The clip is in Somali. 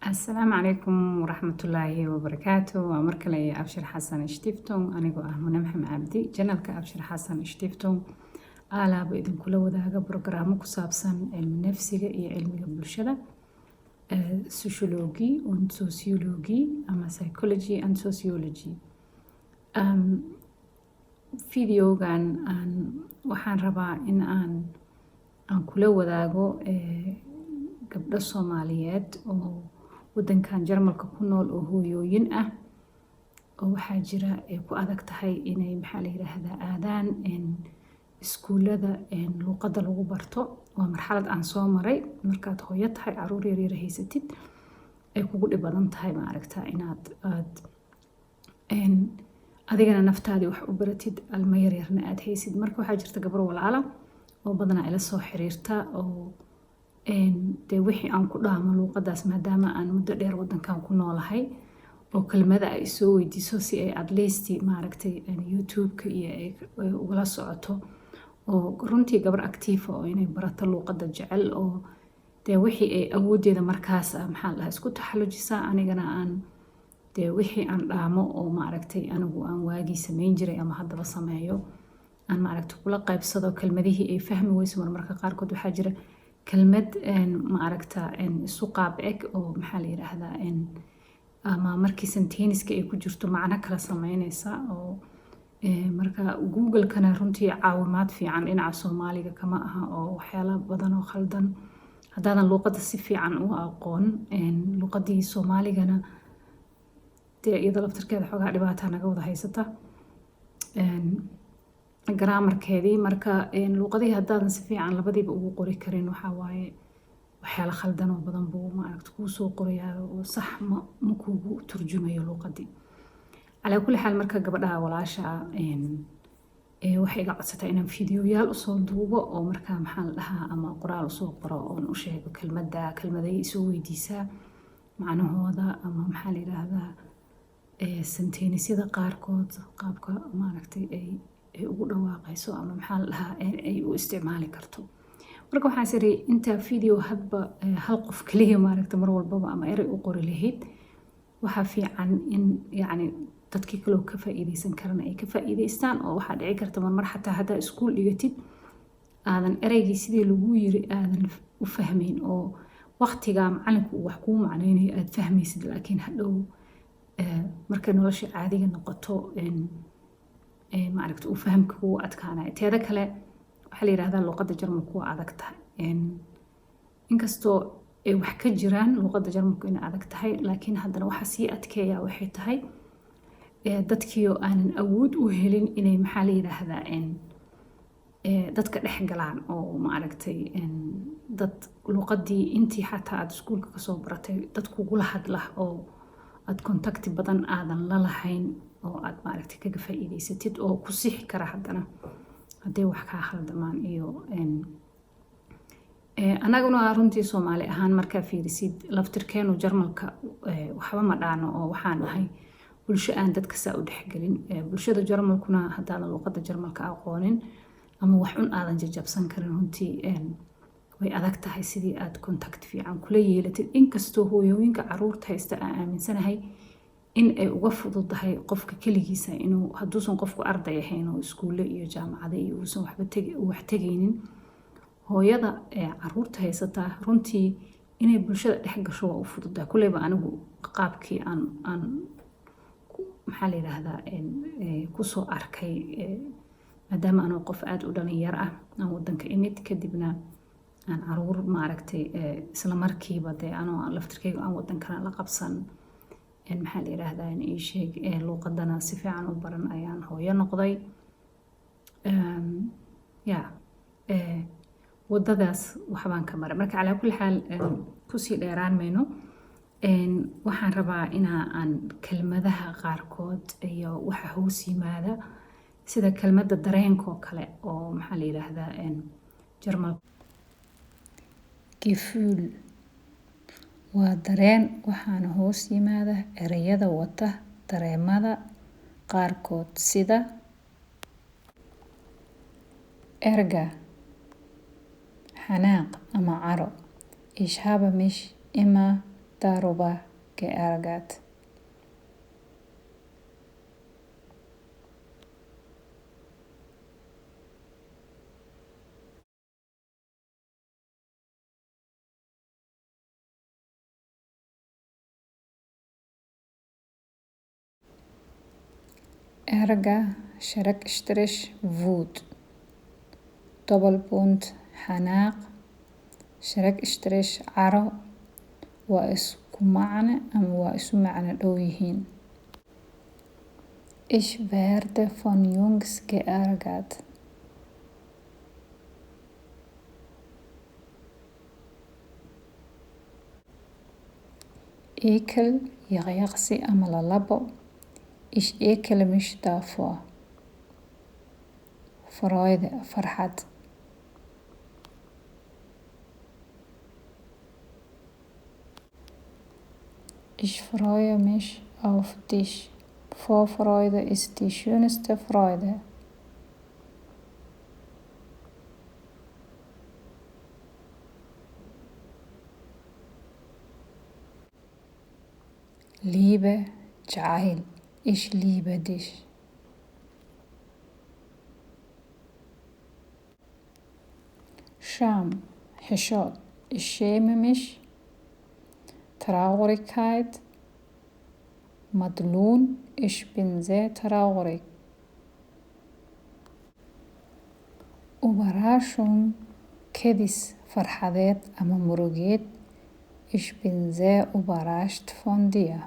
السلام عليكم ورحمة الله وبركاته ومركلي أبشر حسن اشتفتم أنا جو أهمنا محمد عبدي جنالك أبشر حسن اشتفتم آلا بإذن كل وذاك برنامج كسابسن علم النفسي علم البلشرة سوشيولوجي und سوسيولوجي أما psychology and sociology فيديوغان waxaan rabaa in aan kula wadaago gabdho Soomaaliyeed oo wadankan Jarmalka ku nool oo hooyooyin ah oo waxaa jira ay ku adag tahay inay maxaa la yiraahdaa aadaan iskuulada luqadda lagu barto waa marxalad aan soo maray markaad hooyo tahay caruur yar yar haysatid ay kugu dhib badan tahay ma aragtaa inaad adigana naftaadii wax u baratid alma yar yarna aad haysid marka waxaa jirta gabar walaala oo badanaa ila soo xiriirta oo dee wixii aan ku dhaamo luuqadaas maadaama aan muddo dheer wadankan ku noolahay oo kelmada ay soo weydiiso si ay at least maaragtay youtube-ka iyo ay ugala socoto oo runtii gabar active oo inay barato luuqada jecel oo dee wixii ay awoodeeda markaas maxaa la isku taxallujisaa anigana aan dee wixii aan dhaamo oo maaragtay anigu aan waagii samayn jiray ama haddaba sameeyo aan maaragtay kula qaybsado kelmadihii ay fahmi weyso marmarka qaarkood waxaa jira kelmad maaragta isu qaab eg oo maxaa la yiraahdaa ama markii senteniska ay ku jirto macno kala sameynaysa oo marka Google-kana runtii caawimaad fiican dhinaca Soomaaliga kama aha oo waxyaalo badan oo khaldan haddaadan luqadda si fiican u aqoon luqaddii Soomaaligana dee iyada laftirkeeda xoogaa dhibaataa naga wada haysata grammarkeedii marka luqadii haddaadan si fiican labadiiba ugu qori karin waxaa waaye waxyaalo khaldan oo badan buu maaragta kuu soo qorayaa oo sax ma kuugu turjumayo luqadii calaa kulli xaal marka gabadha walaasha waxay iga codsataa inaan fiidiyoyaal usoo duubo oo markaa maxaa la dhahaa ama qoraal usoo qoro oon u sheego kelmaday isoo weydiisaa macnahooda ama maxaa la yiraahdaa sentenisyada qaarkood qaabka maaragtay ay ugu dhawaaqayso ama maxaa la dhahaa ay u isticmaali karto marka waxaan siri inta video hadba hal qof kaliya maaragtay mar walbaba ama eray u qori lahayd waxa fiican in yacni dadkii kale ka faa'iideysan karana ay ka faa'iideystaan oo waxaa dhici karta mar xataa haddaa iskuul dhigatid aadan eraygii sidii lagu yiri aadan u fahmayn oo waqtiga macalinku wax kuu macnaynayo aad fahmaysid laakiin hadhow markay nolosha caadiga noqoto maaragta uu fahamka kugu adkaanayo teeda kale waxaa la yiraahdaa luqadda Jarmalku waa adag tahay inkastoo ay wax ka jiraan luqadda Jarmalku inay adag tahay laakiin haddana waxa sii adkeeyaa waxay tahay dadkii oo aanan awood u helin inay maxaa la yiraahdaa dadka dhex galaan oo maaragtay dad luqaddii intii xataa aad iskuulka ka soo baratay dad kugula hadla oo aad kontakti badan aadan la lahayn oo aad maaragtay kaga faa'iideysatid oo ku sixi kara haddana hadday wax kaa khaldamaan iyo anaguna runtii Soomaali ahaan markaa fiirisid laftirkeenu Jarmalka waxba ma dhaano oo waxaan nahay bulsho aan dadka saa u dhexgelin bulshada Jarmalkuna haddaadan luqadda Jarmalka aqoonin ama wax un aadan jajabsan karin runtii way adag tahay sidii aad contact fiican kula yeelatid inkastoo hooyooyinka caruurta haysta aan aaminsanahay in ay uga fududahay qofka kaligiisa inuu hadduusan qofku arday ahayn oo iskuulle iyo jaamacado iyo uusan wax tegaynin hooyada caruurta haysata runtii inay bulshada dhex gasho waa u fududahay kulleyba anigu qaabkii aan maxaa la yiraahdaa kusoo arkay maadaama anoo qof aad u dhalinyar ah aan wadanka imid kadibna aan caruur maaragtay isla markiiba dee anoo laftirkeyga aan wadankana la qabsan maxaa la yiraahdaa in ii sheeg luuqadana si fiican u baran ayaan hooyo noqday wadadaas waxbaan ka maray marka calaa kulli xaal kusii dheeraan mayno waxaan rabaa aan kelmadaha qaarkood iyo waxa hoos yimaada sida kelmadda dareenkoo kale oo maxaa la yiraahdaa Jarmal gefühl waa dareen waxaana hoos yimaada erayada wata dareemada qaarkood sida erga xanaaq ama caro ich habe mich immer darüber geärgert. Ärger, شرك Wut. Doppelpunkt حناق شرك عرو waa isku macne ama waa isu macno dhow yihiin. Ich werde von Jungs geärgert. Ekel, yaqyaqsi ama lalabo. Ich ekele mich davor. Freude, farxad. Ich freue mich auf dich. Vorfreude ist die schönste Freude. Liebe, jacayl. Ich liebe dich. Scham, xishood. Ich schäme mich. Traurigkeit. Madlun, ich bin sehr traurig. Überraschung, kedis, farxadeed ama murugeed. Ich bin sehr überrascht von dir.